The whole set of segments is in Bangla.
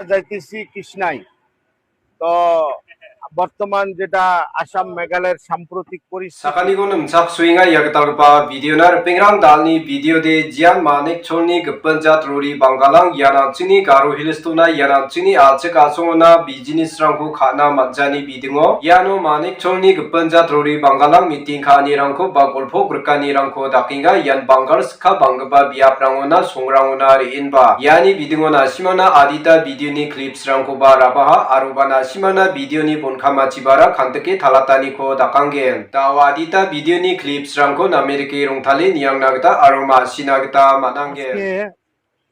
যাইতেছি কৃষ্ণাই। তো বর্তমান যেটা আসাম মেঘালয়ের সাম্প্রতিক পরিস্থিতি Sakanigo numchak suinga yagtalpa video nar pingrang dalni video de jian manik cholni gpanjat rori bangalang yana chini garu hilstuna yana chini achek asongona business rangko khana manjani bidingo yano manik cholni gpanjat rori bangalang meeting khani rangko bagolpho grkani rangko dakinga yan bangal skha bangba biap rangona songrangona reinba yani bidingo na simana adita video ni clips rangko ba rabaha arubana simana video ni bonkama chibara khanteke thalatani ko dakangen dawa adita video ni clips rangko America rongthali niyang nagta aroma sinagta manange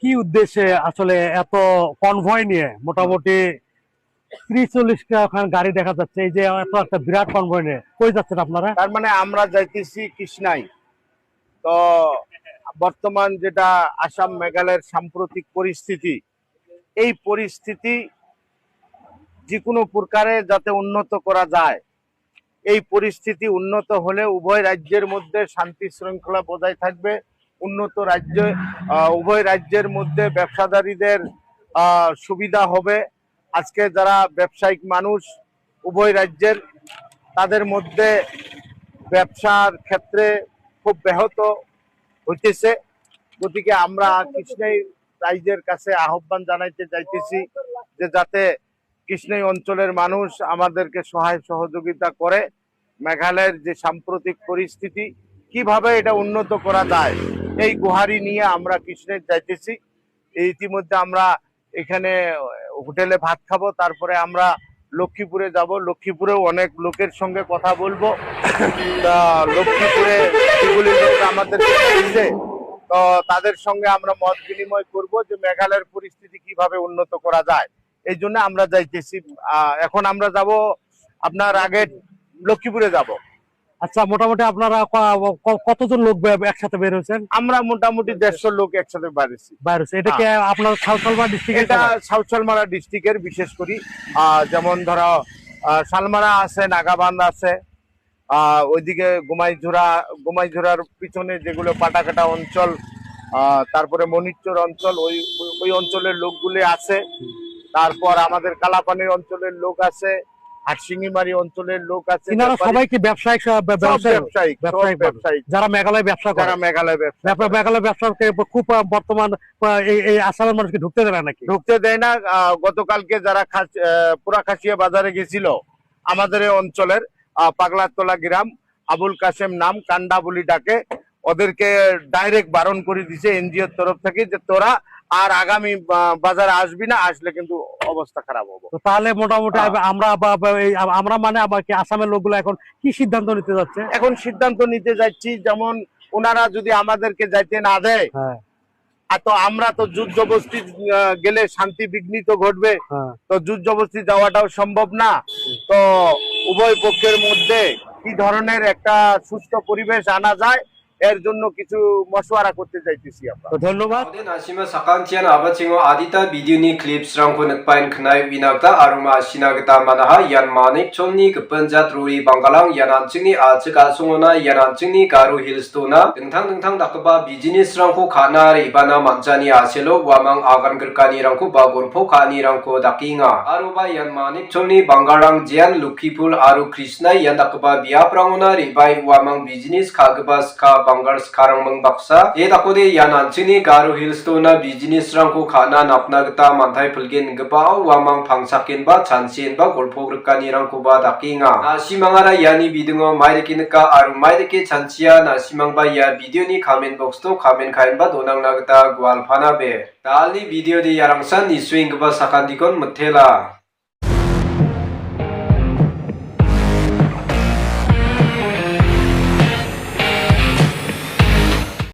কি উদ্দেশ্যে আসলে এত কনভয় নিয়ে মোটামুটি 30-40টা গাড়ি দেখা যাচ্ছে, এই যে এত একটা বিরাট কনভয় নিয়ে কই যাচ্ছেন আপনারা? তার মানে আমরা যাইতেছি কৃষ্ণাই। তো বর্তমান যেটা আসাম মেঘালয়ের সাম্প্রতিক পরিস্থিতি, এই পরিস্থিতি যে কোনো প্রকারে যাতে উন্নত করা যায়, এই পরিস্থিতি উন্নত হলে উভয় রাজ্যের মধ্যে শান্তি শৃঙ্খলা বজায় থাকবে। উভয় রাজ্যের মধ্যে ব্যবসাদারীদের সুবিধা হবে। আজকে যারা ব্যবসায়িক মানুষ উভয় রাজ্যের, তাদের মধ্যে ব্যবসার ক্ষেত্রে খুব ব্যাহত হইতেছে। গতিকে আমরা কৃষ্ণাই রাজ্যের কাছে আহ্বান জানাইতে চাইতেছি যে যাতে কৃষ্ণাই অঞ্চলের মানুষ আমাদেরকে সহায় সহযোগিতা করে। মেঘালয়ের যে সাম্প্রতিক পরিস্থিতি কিভাবে এটা উন্নত করা যায়, এই গুহারি নিয়ে আমরা কৃষ্ণাই যাইতেছি। ইতিমধ্যে আমরা এখানে হোটেলে ভাত খাবো, তারপরে আমরা লক্ষ্মীপুরে যাব। লক্ষ্মীপুরেও অনেক লোকের সঙ্গে কথা বলবো। লক্ষ্মীপুরে যেগুলি লোক আমাদের তো তাদের সঙ্গে আমরা মত বিনিময় করব যে মেঘালয়ের পরিস্থিতি কিভাবে উন্নত করা যায়। এই জন্য আমরা যাইতেছি। এখন আমরা যাব, আপনার আগে লক্ষ্মীপুরে যাব। আচ্ছা, মোটামুটি আপনারা কতজন লোক একসাথে বের হয়েছেন? আমরা মোটামুটি 150 লোক একসাথে বাইরেছে। এটা কি আপনার সাউথলমারা ডিস্ট্রিক্ট? এটা সাউথলমারা ডিস্ট্রিক্টের, বিশেষ করি যেমন ধরো শালমারা আছে, নাগাবান্ধ আছে, ওইদিকে গোমাইঝোরার পিছনে যেগুলো পাটাকাটা অঞ্চল, তারপরে মনিরচর অঞ্চল, ওই অঞ্চলের লোকগুলি আছে। তারপর আমাদের কালাপানির অঞ্চলের লোক আছে, হাটসিঙ্গিমারি অঞ্চলের লোক আছে। সবাই কি ব্যবসায়িক? যারা মেঘালয় ব্যবসা করে, মেঘালয় ব্যবসা খুব বর্তমান এই আসামের মানুষকে ঢুকতে দেয় না নাকি? ঢুকতে দেয় না। গতকালকে যারা পুরাখাসিয়া বাজারে গেছিল আমাদের এই অঞ্চলের পাগলাতলা গ্রাম, আবুল কাসেম নাম, কান্ডা বলি ডাকে, ওদেরকে ডাইরেক্ট বারণ করে দিছে এনজিওর তরফ থেকে যে তোরা আর আগামী বাজারে আসবি না, আসলে কিন্তু অবস্থা খারাপ হবে। তাহলে মোটামুটি আমরা মানে আবার কি আসামের লোকগুলো এখন কি সিদ্ধান্ত নিতে যাচ্ছে? এখন সিদ্ধান্ত নিতে যাচ্ছি, যেমন ওনারা যদি আমাদেরকে যাইতে না দেয়, তো আমরা তো যুদ্ধ জবরদস্তি গেলে শান্তি বিঘ্নিত ঘটবে। তো যুদ্ধ জবরদস্তি যাওয়াটাও সম্ভব না। তো উভয় পক্ষের মধ্যে কি ধরনের একটা সুস্থ পরিবেশ আনা যায়, এর জন্য কিছু মশওয়ারা করতে চাইতেছি আমরা। ধন্যবাদ। নাসিমা সাকানচিয়ান আবাচিংও আদিতা ভিডিও নি ক্লিপস রাংকো নকপাইন খনাই বিনাগতা আরুমা সিনাগতা মানাহা ইয়ান মানিক চলনি গপনজাত রুই বাঙ্গালাং ইয়ানানচিংনি আচকা সুংনা ইয়ানানচিংনি গারু হিলস্তোনা দंथां दाकबा बिजनेस रांखौ खाना रिबाना मानजानि आसेलो वामां आगान गरकानि रांखौ बागरफो खानि रांखौ दाकिंगा आरुबा यान मानिक चलनि बांगारां जियान लुखिपुल आरु कृष्णा यान दाकबा बियाप्रांगना रिबाय वामां business खागबा Sky बांगार स्कारang mang baksa e dakode yananchini garu hillstona business rangko khana napnagta manthai phulgen gpao wamang phangsaken ba chanchen ba golphogrkani rangko ba dakinga nasimangara yani bidungo mairekinka aru maireke chanchia nasimang ba ya video ni comment box to comment khain ba donang nagta gwal phana be dalni video de yarangsan ni swing ba sakandikon mthela